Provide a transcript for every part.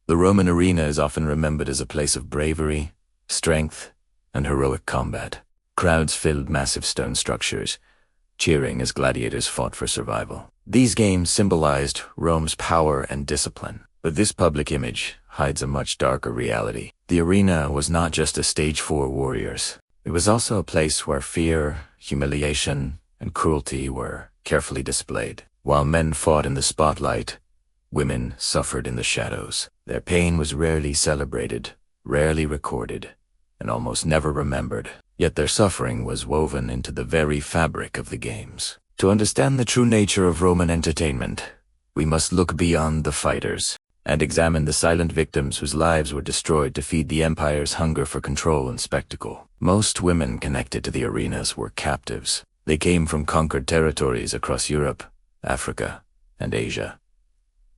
The Roman arena is often remembered as a place of bravery, strength, and heroic combat. Crowds filled massive stone structures, cheering as gladiators fought for survival. These games symbolized Rome's power and discipline. But this public image hides a much darker reality. The arena was not just a stage for warriors. It was also a place where fear, humiliation, and cruelty were carefully displayed. While men fought in the spotlight, women suffered in the shadows. Their pain was rarely celebrated, rarely recorded, and almost never remembered. Yet their suffering was woven into the very fabric of the games. To understand the true nature of Roman entertainment, we must look beyond the fighters and examine the silent victims whose lives were destroyed to feed the empire's hunger for control and spectacle. Most women connected to the arenas were captives. They came from conquered territories across Europe, Africa, and Asia.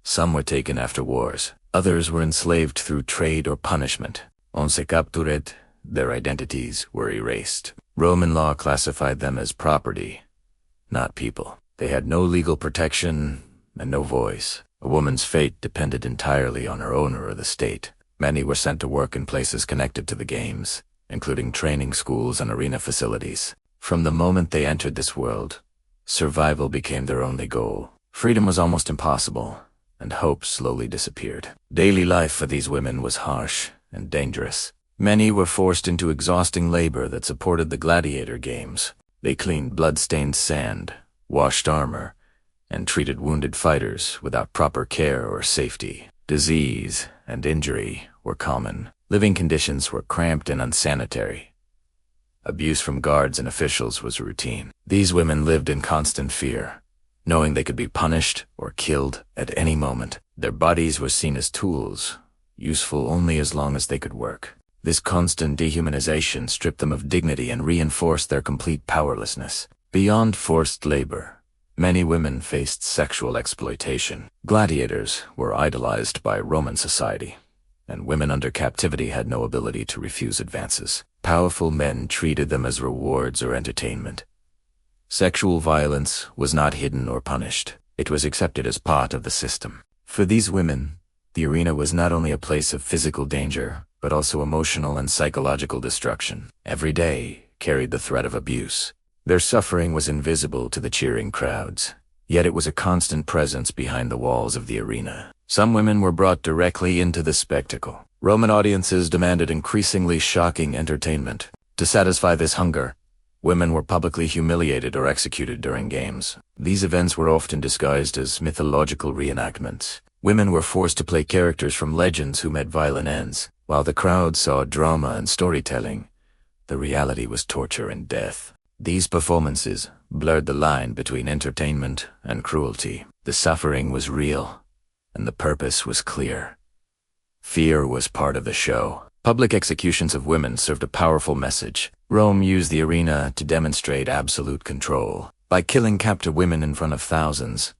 Some were taken after wars. Others were enslaved through trade or punishment. Once captured, their identities were erased. Roman law classified them as property, not people. They had no legal protection and no voice. A woman's fate depended entirely on her owner or the state. Many were sent to work in places connected to the games, including training schools and arena facilities. From the moment they entered this world, survival became their only goal. Freedom was almost impossible, and hope slowly disappeared. Daily life for these women was harsh and dangerous. Many were forced into exhausting labor that supported the gladiator games. They cleaned blood-stained sand, washed armor, and treated wounded fighters without proper care or safety. Disease and injury were common. Living conditions were cramped and unsanitary. Abuse from guards and officials was routine. These women lived in constant fear, knowing they could be punished or killed at any moment. Their bodies were seen as tools, useful only as long as they could work. This constant dehumanization stripped them of dignity and reinforced their complete powerlessness. Beyond forced labor, many women faced sexual exploitation. Gladiators were idolized by Roman society, and women under captivity had no ability to refuse advances. Powerful men treated them as rewards or entertainment. Sexual violence was not hidden or punished. It was accepted as part of the system. For these women, the arena was not only a place of physical danger, but also emotional and psychological destruction. Every day carried the threat of abuse. Their suffering was invisible to the cheering crowds, yet it was a constant presence behind the walls of the arena. Some women were brought directly into the spectacle. Roman audiences demanded increasingly shocking entertainment. To satisfy this hunger, women were publicly humiliated or executed during games. These events were often disguised as mythological reenactments. Women were forced to play characters from legends who met violent ends. While the crowd saw drama and storytelling, the reality was torture and death. These performances blurred the line between entertainment and cruelty. The suffering was real, and the purpose was clear. Fear was part of the show. Public executions of women served a powerful message. Rome used the arena to demonstrate absolute control. By killing captive women in front of thousands,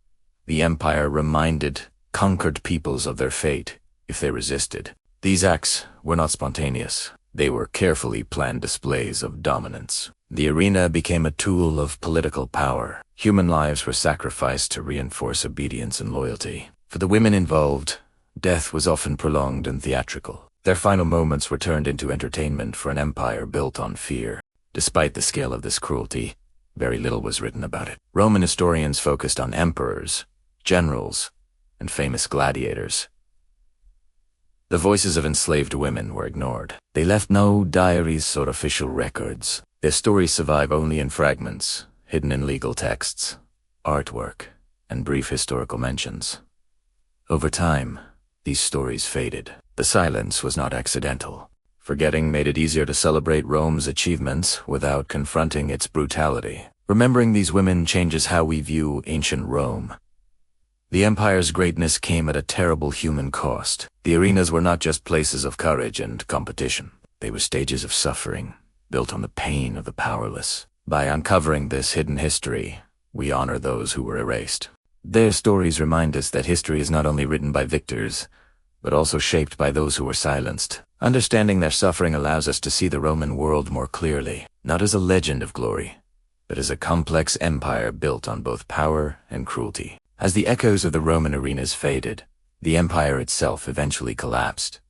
the empire reminded conquered peoples of their fate if they resisted. These acts were not spontaneous. They were carefully planned displays of dominance. The arena became a tool of political power. Human lives were sacrificed to reinforce obedience and loyalty. For the women involved, death was often prolonged and theatrical. Their final moments were turned into entertainment for an empire built on fear. Despite the scale of this cruelty, very little was written about it. Roman historians focused on emperors, generals, and famous gladiators. The voices of enslaved women were ignored. They left no diaries or official records. Their stories survive only in fragments, hidden in legal texts, artwork, and brief historical mentions. Over time, these stories faded. The silence was not accidental. Forgetting made it easier to celebrate Rome's achievements without confronting its brutality. Remembering these women changes how we view ancient Rome. The empire's greatness came at a terrible human cost. The arenas were not just places of courage and competition. They were stages of suffering, built on the pain of the powerless. By uncovering this hidden history, we honor those who were erased. Their stories remind us that history is not only written by victors, but also shaped by those who were silenced. Understanding their suffering allows us to see the Roman world more clearly, not as a legend of glory, but as a complex empire built on both power and cruelty. As the echoes of the Roman arenas faded, The empire itself eventually collapsed,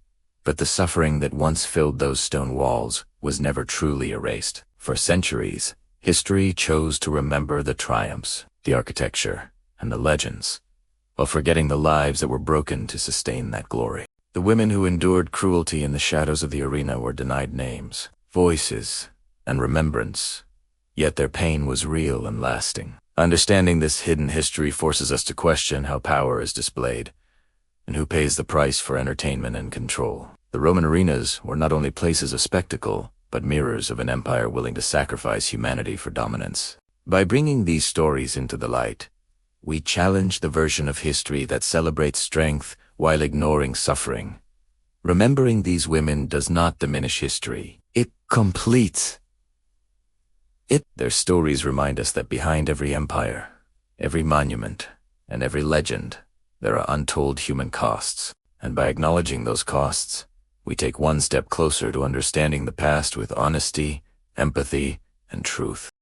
but the suffering that once filled those stone walls was never truly erased. For centuries, history chose to remember the triumphs, the architecture, and the legends, while forgetting the lives that were broken to sustain that glory. The women who endured cruelty in the shadows of the arena were denied names, voices, and remembrance, yet their pain was real and lasting. Understanding this hidden history forces us to question how power is displayed, and who pays the price for entertainment and control. The Roman arenas were not only places of spectacle, but mirrors of an empire willing to sacrifice humanity for dominance. By bringing these stories into the light, we challenge the version of history that celebrates strength while ignoring suffering. Remembering these women does not diminish history. It completes it. Their stories remind us that behind every empire, every monument, and every legend, there are untold human costs. And by acknowledging those costs, we take one step closer to understanding the past with honesty, empathy, and truth.